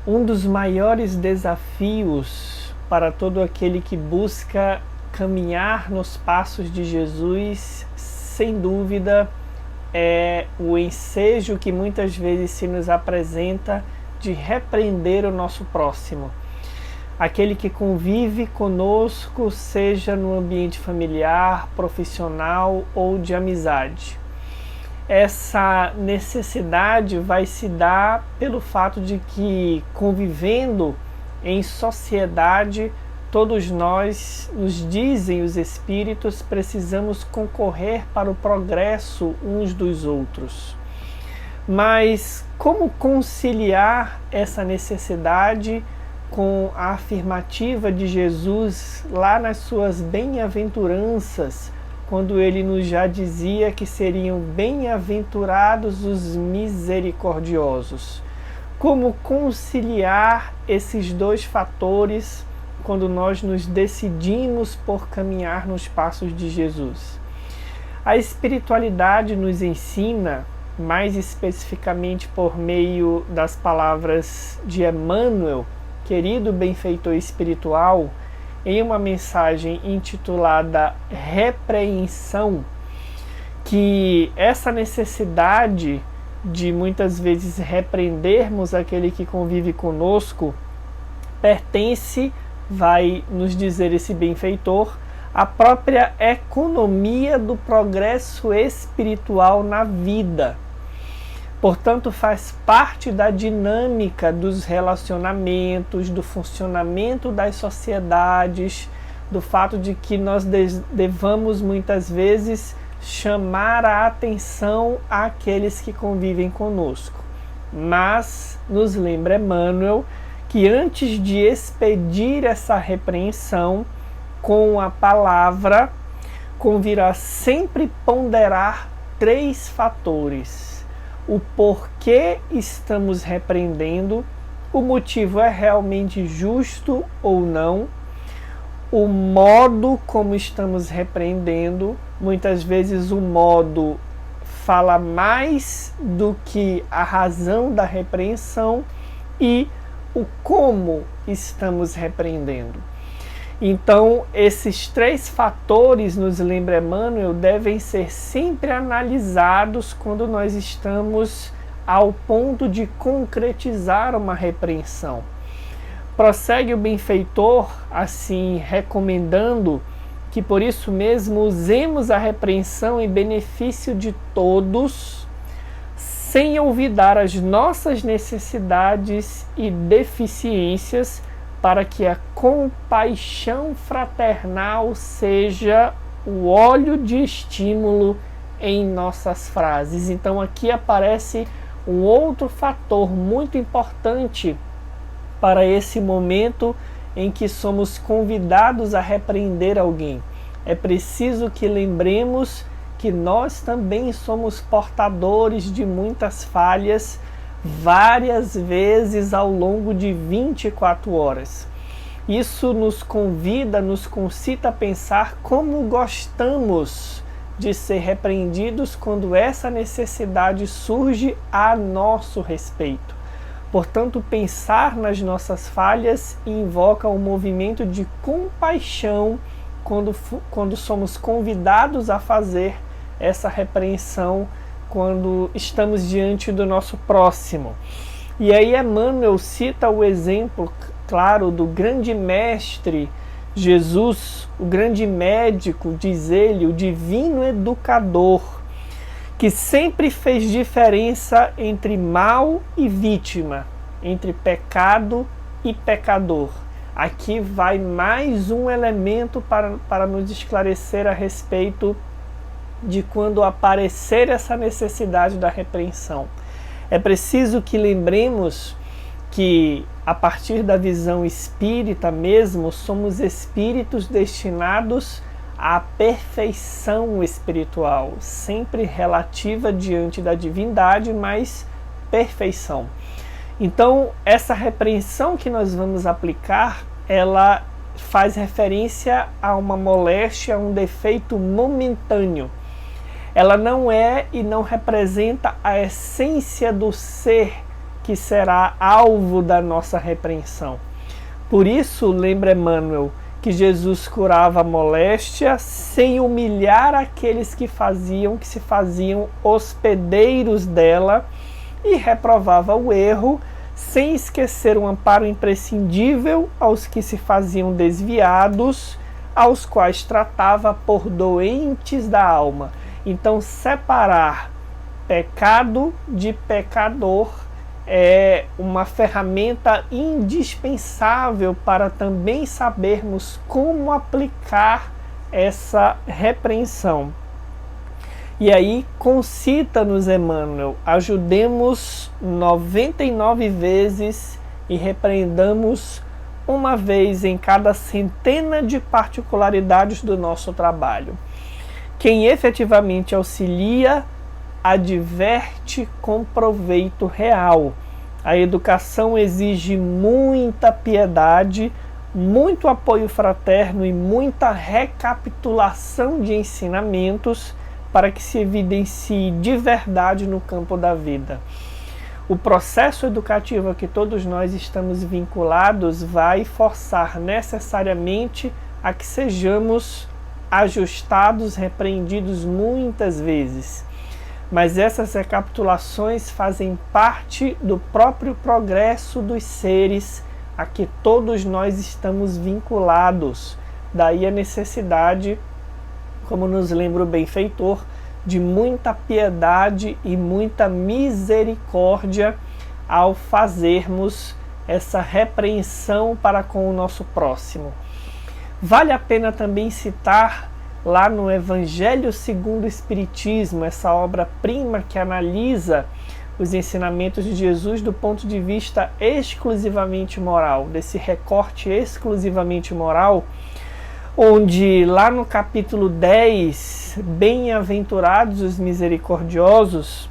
Um dos maiores desafios para todo aquele que busca caminhar nos passos de Jesus, sem dúvida, é o ensejo que muitas vezes se nos apresenta de repreender o nosso próximo. Aquele que convive conosco, seja no ambiente familiar, profissional ou de amizade. Essa necessidade vai se dar pelo fato de que, convivendo em sociedade, todos nós, nos dizem os espíritos, precisamos concorrer para o progresso uns dos outros. Mas como conciliar essa necessidade com a afirmativa de Jesus lá nas suas bem-aventuranças, quando ele nos já dizia que seriam bem-aventurados os misericordiosos? Como conciliar esses dois fatores quando nós nos decidimos por caminhar nos passos de Jesus? A espiritualidade nos ensina, mais especificamente por meio das palavras de Emmanuel, querido benfeitor espiritual, em uma mensagem intitulada Repreensão, que essa necessidade de muitas vezes repreendermos aquele que convive conosco pertence, vai nos dizer esse benfeitor, à própria economia do progresso espiritual na vida. Portanto, faz parte da dinâmica dos relacionamentos, do funcionamento das sociedades, do fato de que nós devamos muitas vezes chamar a atenção àqueles que convivem conosco. Mas nos lembra Emmanuel que antes de expedir essa repreensão com a palavra, convirá sempre ponderar 3 fatores: o porquê estamos repreendendo, o motivo é realmente justo ou não, o modo como estamos repreendendo. Muitas vezes o modo fala mais do que a razão da repreensão, e o como estamos repreendendo. Então, esses 3 fatores, nos lembra Emmanuel, devem ser sempre analisados quando nós estamos ao ponto de concretizar uma repreensão. Prossegue o benfeitor, assim, recomendando que, por isso mesmo, usemos a repreensão em benefício de todos, sem olvidar as nossas necessidades e deficiências, para que a compaixão fraternal seja o óleo de estímulo em nossas frases. Então aqui aparece um outro fator muito importante para esse momento em que somos convidados a repreender alguém. É preciso que lembremos que nós também somos portadores de muitas falhas, várias vezes ao longo de 24 horas. Isso nos convida, nos concita a pensar como gostamos de ser repreendidos quando essa necessidade surge a nosso respeito. Portanto, pensar nas nossas falhas invoca um movimento de compaixão quando somos convidados a fazer essa repreensão, quando estamos diante do nosso próximo. E aí Emmanuel cita o exemplo, claro, do grande mestre Jesus, o grande médico, diz ele, o divino educador, que sempre fez diferença entre mal e vítima, entre pecado e pecador. Aqui vai mais um elemento para nos esclarecer a respeito de quando aparecer essa necessidade da repreensão. É preciso que lembremos que, a partir da visão espírita mesmo, somos espíritos destinados à perfeição espiritual, sempre relativa diante da divindade, mas perfeição. Então, essa repreensão que nós vamos aplicar, ela faz referência a uma moléstia, a um defeito momentâneo. Ela não é e não representa a essência do ser que será alvo da nossa repreensão. Por isso, lembra Emmanuel, que Jesus curava a moléstia sem humilhar aqueles que se faziam hospedeiros dela, e reprovava o erro sem esquecer um amparo imprescindível aos que se faziam desviados, aos quais tratava por doentes da alma. Então, separar pecado de pecador é uma ferramenta indispensável para também sabermos como aplicar essa repreensão. E aí, concita-nos Emmanuel, ajudemos 99 vezes e repreendamos uma vez em cada centena de particularidades do nosso trabalho. Quem efetivamente auxilia, adverte com proveito real. A educação exige muita piedade, muito apoio fraterno e muita recapitulação de ensinamentos para que se evidencie de verdade no campo da vida. O processo educativo a que todos nós estamos vinculados vai forçar necessariamente a que sejamos ajustados, repreendidos muitas vezes. Mas essas recapitulações fazem parte do próprio progresso dos seres a que todos nós estamos vinculados. Daí a necessidade, como nos lembra o benfeitor, de muita piedade e muita misericórdia ao fazermos essa repreensão para com o nosso próximo. Vale a pena também citar lá no Evangelho segundo o Espiritismo, essa obra-prima que analisa os ensinamentos de Jesus do ponto de vista exclusivamente moral, desse recorte exclusivamente moral, onde lá no capítulo 10, bem-aventurados os misericordiosos,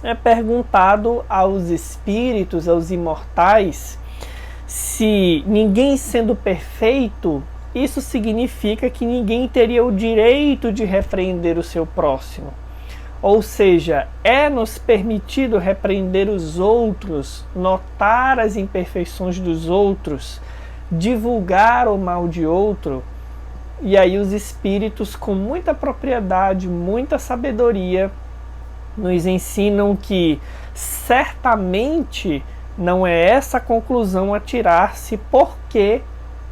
é perguntado aos espíritos, aos imortais, se ninguém sendo perfeito, isso significa que ninguém teria o direito de repreender o seu próximo. Ou seja, é-nos permitido repreender os outros, notar as imperfeições dos outros, divulgar o mal de outro. E aí os espíritos, com muita propriedade, muita sabedoria, nos ensinam que certamente não é essa a conclusão a tirar-se,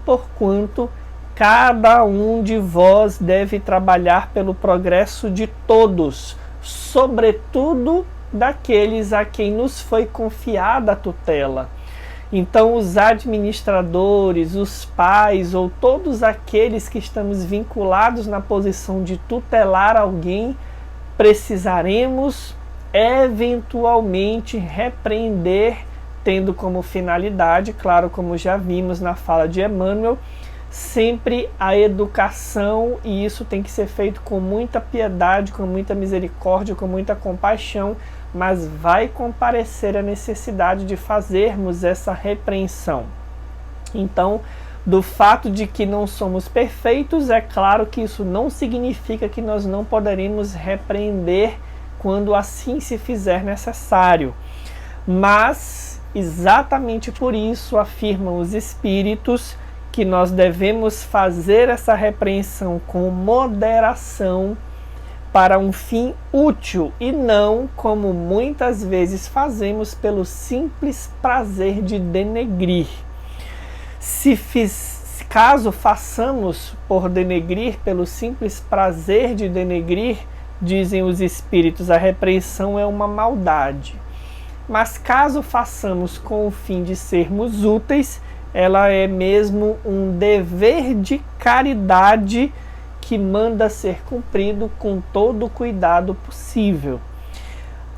porquanto cada um de vós deve trabalhar pelo progresso de todos, sobretudo daqueles a quem nos foi confiada a tutela. Então, os administradores, os pais ou todos aqueles que estamos vinculados na posição de tutelar alguém, precisaremos eventualmente repreender, tendo como finalidade, claro, como já vimos na fala de Emmanuel, sempre a educação, e isso tem que ser feito com muita piedade, com muita misericórdia, com muita compaixão, mas vai comparecer a necessidade de fazermos essa repreensão. Então, do fato de que não somos perfeitos, é claro que isso não significa que nós não poderemos repreender quando assim se fizer necessário. Mas, exatamente por isso, afirmam os espíritos que nós devemos fazer essa repreensão com moderação para um fim útil e não como muitas vezes fazemos pelo simples prazer de denegrir. Caso façamos por denegrir, pelo simples prazer de denegrir, dizem os espíritos, a repreensão é uma maldade. Mas caso façamos com o fim de sermos úteis, ela é mesmo um dever de caridade que manda ser cumprido com todo o cuidado possível.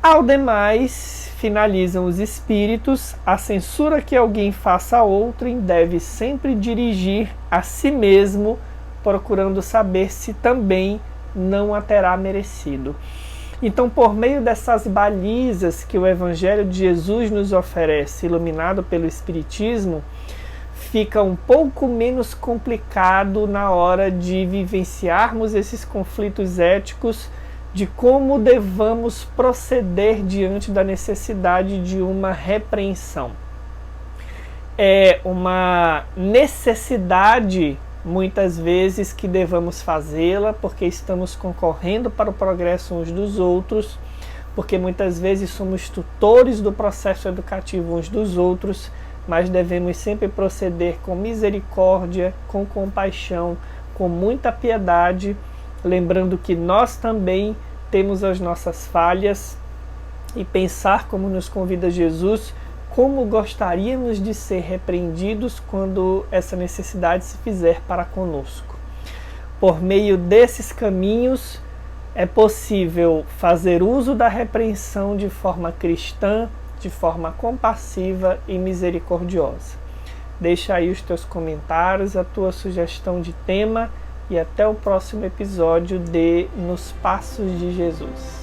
Ao demais, finalizam os espíritos, a censura que alguém faça a outrem deve sempre dirigir a si mesmo, procurando saber se também não a terá merecido. Então, por meio dessas balizas que o Evangelho de Jesus nos oferece, iluminado pelo Espiritismo, fica um pouco menos complicado na hora de vivenciarmos esses conflitos éticos de como devamos proceder diante da necessidade de uma repreensão. É uma necessidade, muitas vezes, que devamos fazê-la, porque estamos concorrendo para o progresso uns dos outros, porque muitas vezes somos tutores do processo educativo uns dos outros, mas devemos sempre proceder com misericórdia, com compaixão, com muita piedade, lembrando que nós também temos as nossas falhas, e pensar, como nos convida Jesus, como gostaríamos de ser repreendidos quando essa necessidade se fizer para conosco. Por meio desses caminhos, é possível fazer uso da repreensão de forma cristã, de forma compassiva e misericordiosa. Deixa aí os teus comentários, a tua sugestão de tema, e até o próximo episódio de Nos Passos de Jesus.